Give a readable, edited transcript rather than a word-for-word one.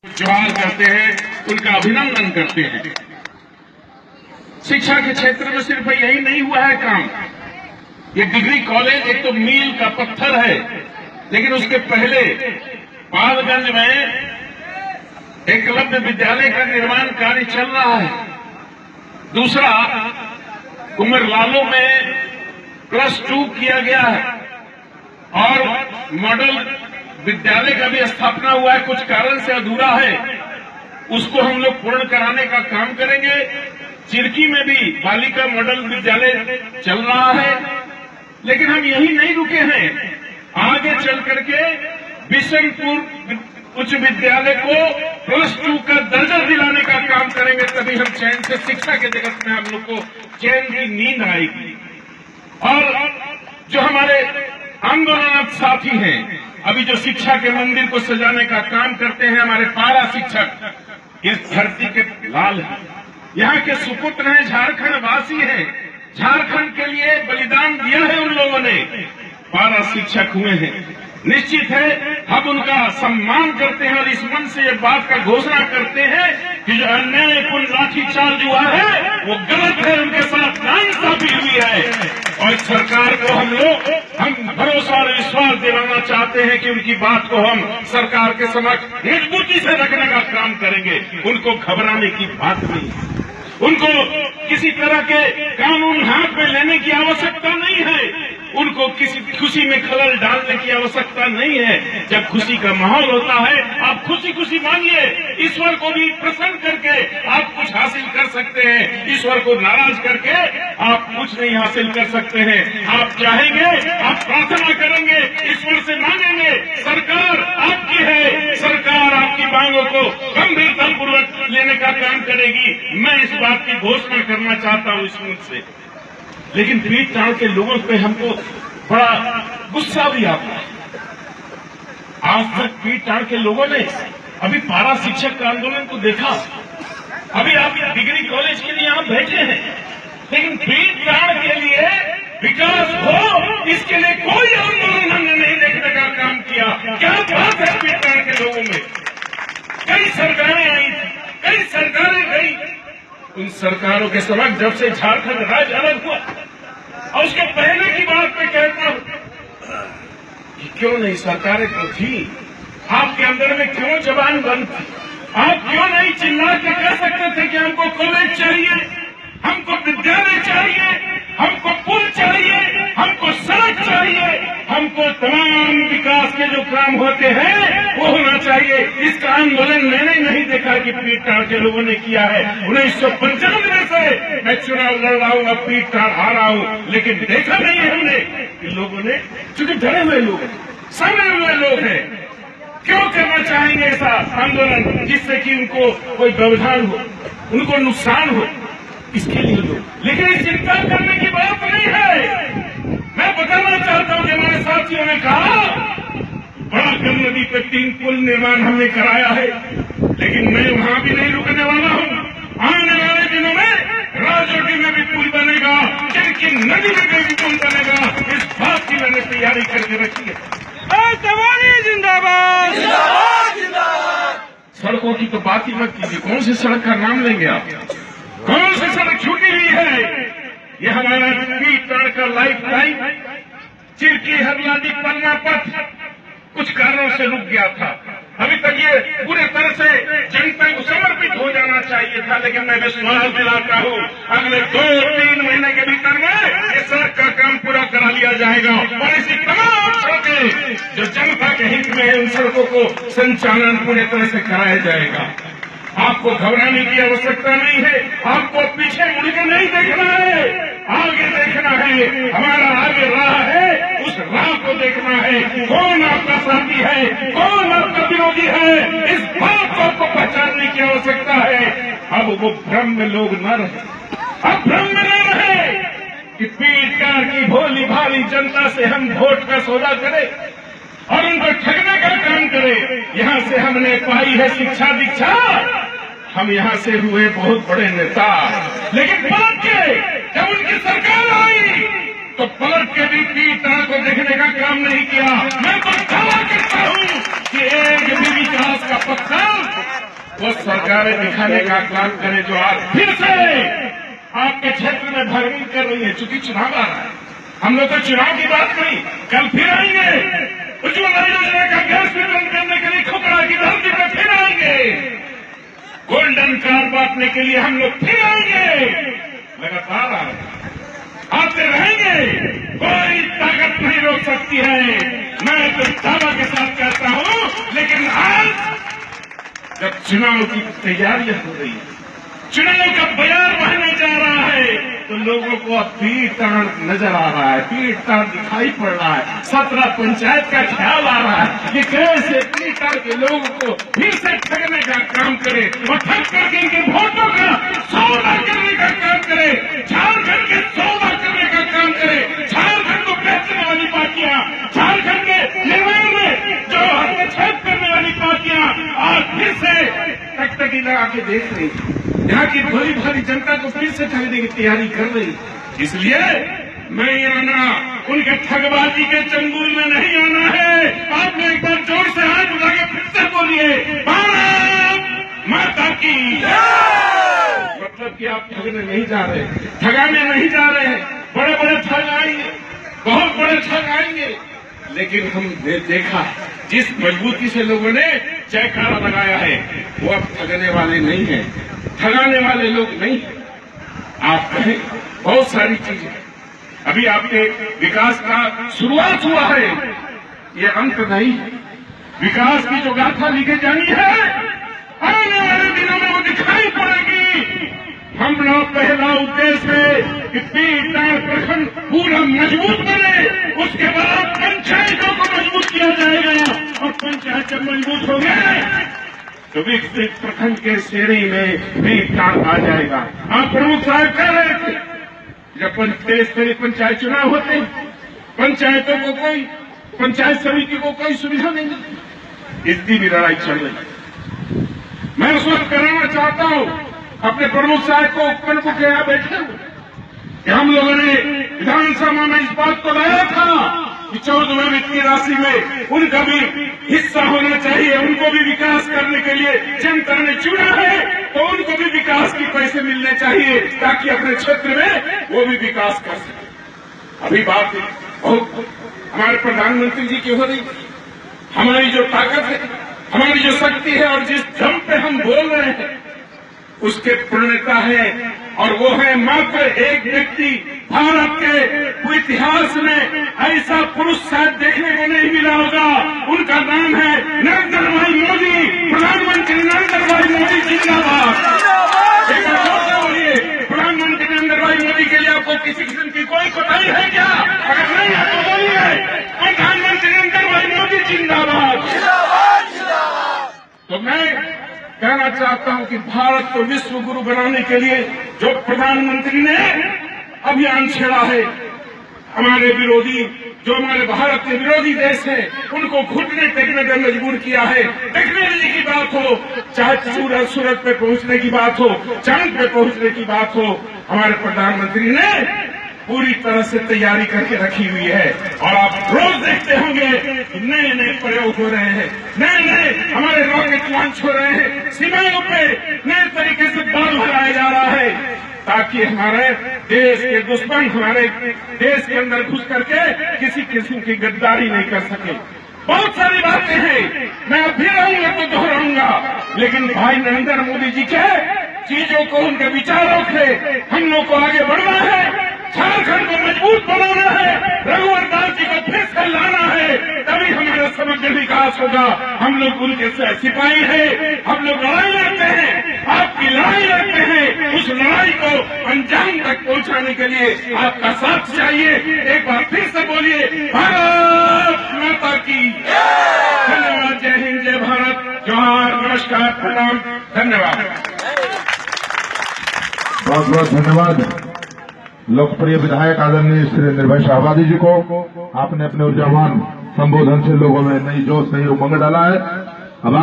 जोहार करते हैं, उनका अभिनंदन करते हैं। शिक्षा के क्षेत्र में सिर्फ यही नहीं हुआ है काम। ये डिग्री कॉलेज एक तो मील का पत्थर है, लेकिन उसके पहले पालगंज में एकलव्य विद्यालय का निर्माण कार्य चल रहा है। दूसरा, कुमरलालो में +2 किया गया है और मॉडल विद्यालय का भी स्थापना हुआ है, कुछ कारण से अधूरा है, उसको हम लोग पूर्ण कराने का काम करेंगे। चिरकी में भी बालिका मॉडल विद्यालय चल रहा है, लेकिन हम यही नहीं रुके हैं। आगे चल करके बिशनपुर उच्च विद्यालय को +2 का दर्जा दिलाने का काम करेंगे, तभी हम चैन से शिक्षा के जगत में हम लोग को चैन की नींद आएगी। और जो हमारे आंदोलनरत साथी हैं, अभी जो शिक्षा के मंदिर को सजाने का काम करते हैं, हमारे पारा शिक्षक इस धरती के लाल हैं, यहाँ के सुपुत्र हैं, झारखंड वासी हैं, झारखंड के लिए बलिदान दिया है उन लोगों ने, पारा शिक्षक हुए हैं। निश्चित है हम उनका सम्मान करते हैं और इस मन से ये बात का घोषणा करते हैं कि जो अन्यायपूर्ण लाठीचार्ज हुआ है वो गलत है, उनके साथ नाइंसाफी हुई है। और सरकार को हम भरोसा और विश्वास दिलाना चाहते हैं कि उनकी बात को हम सरकार के समक्ष मजबूती से रखने का काम करेंगे। उनको घबराने की बात नहीं, उनको किसी तरह के कानून हाथ में लेने की आवश्यकता नहीं है, उनको किसी खुशी में खलल डालने की आवश्यकता नहीं है। जब खुशी का माहौल होता है आप खुशी खुशी मानिए, ईश्वर को भी प्रसन्न करके आप कुछ हासिल कर सकते हैं, ईश्वर को नाराज करके आप कुछ नहीं हासिल कर सकते हैं। आप चाहेंगे, आप प्रार्थना करेंगे, ईश्वर से मांगेंगे, सरकार आपकी है, सरकार आपकी मांगों को गंभीरतापूर्वक लेने का काम करेगी। मैं इस बात की घोषणा करना चाहता हूँ इस मुल्क से। लेकिन पीठ ताड़ के लोगों पे हमको बड़ा गुस्सा भी आता है। आज तक पीठ ताड़ के लोगों ने अभी पारा शिक्षक का आंदोलन को देखा, अभी आप डिग्री कॉलेज के लिए यहाँ बैठे हैं, लेकिन पीठ ताड़ के लिए विकास हो इसके लिए कोई आंदोलन हमने नहीं देखने का काम किया। क्या बात है पीठ ताड़ के लोगों में। कई सरकारें आई थी, कई सरकारें गई, उन सरकारों के समक्ष जब से झारखंड राज्य अलग हुआ, और उसके पहले की बात मैं कहता हूं कि क्यों नहीं सरकारें तो थी, आपके अंदर में क्यों जबान बंद थी, आप क्यों नहीं चिल्ला के कह सकते थे कि हमको कॉलेज चाहिए, हमको विद्यालय चाहिए, हमको पुल चाहिए, हमको सड़क चाहिए, हमको तमाम विकास के जो काम होते हैं वो होना चाहिए। इसका आंदोलन मैंने नहीं देखा कि पीठ ताड़ के लोगों ने किया है। 1995 से मैं चुनाव लड़ रहा हूँ, अब पीठ ताड़ हारा हूँ, लेकिन देखा नहीं है हमने कि लोगों ने, चूंकि डरे हुए लोग हैं, समे हुए लोग हैं, क्यों करना चाहेंगे ऐसा आंदोलन जिससे कि उनको कोई व्यवधान हो, उनको नुकसान हो, इसके लिए लोग। लेकिन चिंता करने की बात नहीं है। मैं बताना चाहता हूं कि हमारे साथियों ने कहा बड़ा गम नदी पे 3 पुल निर्माण हमने कराया है, लेकिन मैं वहां भी नहीं रुकने वाला हूं। आने वाले दिनों में राजोटी में भी पुल बनेगा, चिरकी नदी में भी पुल बनेगा, इस बात की मैंने तैयारी करके रखी है। जिंदाबाद जिंदाबाद जिंदाबाद। सड़कों की तो बात ही मत कीजिए, कौन सी सड़क का नाम लेंगे आप, कौन सी सड़क छूटी हुई है। ये हमारा पीठ ताड़ का लाइफ लाइन चिरकी हरियाली पन्ना पथ कुछ कारणों से रुक गया था। अभी तक ये पूरे तरह से जनता को समर्पित हो जाना चाहिए था, लेकिन मैं विश्वास दिलाता हूँ अगले 2-3 महीने के भीतर में ये सड़क का काम पूरा करा लिया जाएगा और ऐसी तमाम सड़कें जो जनता के हित में है उन सड़कों को संचालन पूरी तरह से कराया जाएगा। आपको घबराने की आवश्यकता नहीं है, आपको पीछे मुड़ के नहीं देखना है, आगे देखना है। हमारा आगे राह है, उस राह को देखना है। कौन आपका साथी है, कौन आपका विरोधी है, इस बात को आपको पहचानने की आवश्यकता है। अब वो भ्रम में लोग न रहे, अब भ्रम में न रहे कि पीठ ताड़ की भोली भाली जनता से हम वोट का सौदा करें और उनको ठगने का काम करें। यहाँ से हमने पाई है शिक्षा दीक्षा, हम यहाँ से हुए बहुत बड़े नेता, लेकिन पलट के जब उनकी सरकार आई तो पलट के भी पीठ ताड़ को देखने का काम नहीं किया। मैं तो दावा करता हूँ कि एक भी विकास का पत्थर वो सरकारें दिखाने का काम करें जो आज फिर से आपके क्षेत्र में भरपूर कर रही है। चूंकि चुनाव आ रहा है, हम लोग तो चुनाव की बात नहीं, कल फिर आएंगे उज्ज्वला योजना का गैस वितरण करने के लिए खोपड़ा की धरती पर फिर आएंगे, गोल्डन कार्ड बांटने के लिए हम लोग फिर आएंगे, लगातार आते रहेंगे, कोई ताकत नहीं रोक सकती है। मैं तो दावा के साथ कहता हूं, लेकिन आज जब चुनाव की तैयारियां हो रही है, चुनाव का बयान बहने जा रहा है, तो लोगों को अब पीड़ ताड़ नजर आ रहा है, पीड़ ताड़ दिखाई पड़ रहा है, 17 पंचायत का ख्याल आ रहा है कि कैसे पीड़ ताड़ के लोगों को फिर से ठगने का काम करे और ठग करके इनके वोटों का सौदा करने का काम करे, झारखंड के सौदा करने का काम करे, झारखंड को बेचने वाली पार्टियां, झारखंड के निर्माण में जो हस्तक्षेप करने वाली पार्टियां आज फिर से टकटकी लगा के देख रही, यहाँ की भली भारी जनता को फिर से ठगने की तैयारी कर रही। इसलिए मैं आना उनके ठगबाजी के चंगुल में नहीं आना है। आपने एक बार जोर से हाथ उठा के फिर से बोलिए, भारत माता की। मतलब कि आप ठगने नहीं जा रहे, ठगाने नहीं जा रहे हैं। बड़े बड़े ठग आएंगे, बहुत बड़े ठग आएंगे, लेकिन हमने देखा जिस मजबूती से लोगों ने जयकारा लगाया है, वो अब ठगने वाले नहीं है, ठगाने वाले लोग नहीं। आप कहें बहुत सारी चीजें, अभी आपके विकास का शुरुआत हुआ है, ये अंत नहीं। विकास की जो गाथा लिखी जानी है, आने वाले दिनों में वो दिखाई पड़ेगी। हम लोग पहला उद्देश्य है कि पीड़ित प्रखंड पूरा मजबूत बने, उसके बाद पंचायतों को मजबूत किया जाएगा, और पंचायत जब मजबूत हो गए तो विकसित प्रखंड के श्रेणी में भी आ जाएगा। आप प्रमुख साहब कह रहे थे, जब स्तरीय पंचायत चुनाव होते, पंचायतों को कोई, पंचायत समिति को कोई सुविधा नहीं मिलती, इसकी भी लड़ाई चल रही। मैं उस वक्त कराना चाहता हूं अपने प्रमुख साहब को, उपकरण को क्या बैठे कि हम लोगों ने विधानसभा में इस बात को लाया था कि 14वें वित्तीय राशि में उनका भी हिस्सा होना चाहिए, उनको भी विकास करने के लिए जनता ने चुना है, तो उनको भी विकास के पैसे मिलने चाहिए, ताकि अपने क्षेत्र में वो भी विकास कर सके। अभी बात बहुत हमारे प्रधानमंत्री जी की हो रही, हमारी जो ताकत है, हमारी जो शक्ति है, और जिस दम पे हम बोल रहे हैं, उसके पूर्णता है, और वो है मात्र एक व्यक्ति। भारत के इतिहास में ऐसा पुरुष शायद देखने को नहीं मिला होगा, उनका नाम है नरेंद्र भाई मोदी। प्रधानमंत्री नरेंद्र भाई मोदी जिंदाबाद। प्रधानमंत्री नरेंद्र भाई मोदी के लिए आपको किसी किस्म की कोई कोताही है क्या? अगर नहीं है तो बोलिए, प्रधानमंत्री नरेंद्र भाई मोदी जिंदाबाद। तो मैं कहना चाहता हूं कि भारत को विश्व गुरु बनाने के लिए जो प्रधानमंत्री ने अभियान छेड़ा है, हमारे विरोधी, जो हमारे भारत के विरोधी देश हैं, उनको घुटने टेकने पर मजबूर किया है। टेक्नोलॉजी की बात हो, चाहे सूरत पे पहुंचने की बात हो, चांद पे पहुंचने की बात हो, हमारे प्रधानमंत्री ने पूरी तरह से तैयारी करके रखी हुई है। और आप रोज देखते होंगे नए नए प्रयोग हो रहे हैं, नए नए हमारे रॉकेट लॉन्च हो रहे हैं, सीमाओं पे नए तरीके से बल भराया जा रहा है, ताकि हमारे देश के दुश्मन हमारे देश के अंदर घुस करके किसी किस्म की गद्दारी नहीं कर सके। बहुत सारी बातें हैं, मैं अब भी रहूंगा तो दोहराऊंगा, लेकिन भाई नरेंद्र मोदी जी के चीजों को, उनके विचारों से हम लोग को आगे बढ़ना है, झारखंड को मजबूत बनाना है, रघुवर दास जी को फिर से लाना है, तभी हमारा समग्र विकास होगा। हम लोग उनके सिपाही हैं, हम लोग लड़ाई लड़ते हैं, आपकी लड़ाई लड़ते हैं, उस लड़ाई को अंजाम तक पहुंचाने के लिए आपका साथ चाहिए। एक बार फिर से बोलिए, भारत माता की धन्यवाद। जय हिंद, जय भारत, जोहार, नमस्कार, प्रणाम, धन्यवाद। बहुत बहुत धन्यवाद लोकप्रिय विधायक आदरणीय श्री निर्भय शाहबादी जी को। आपने अपने ऊर्जावान संबोधन से लोगों में नई जोश, नई उमंग डाला है। अब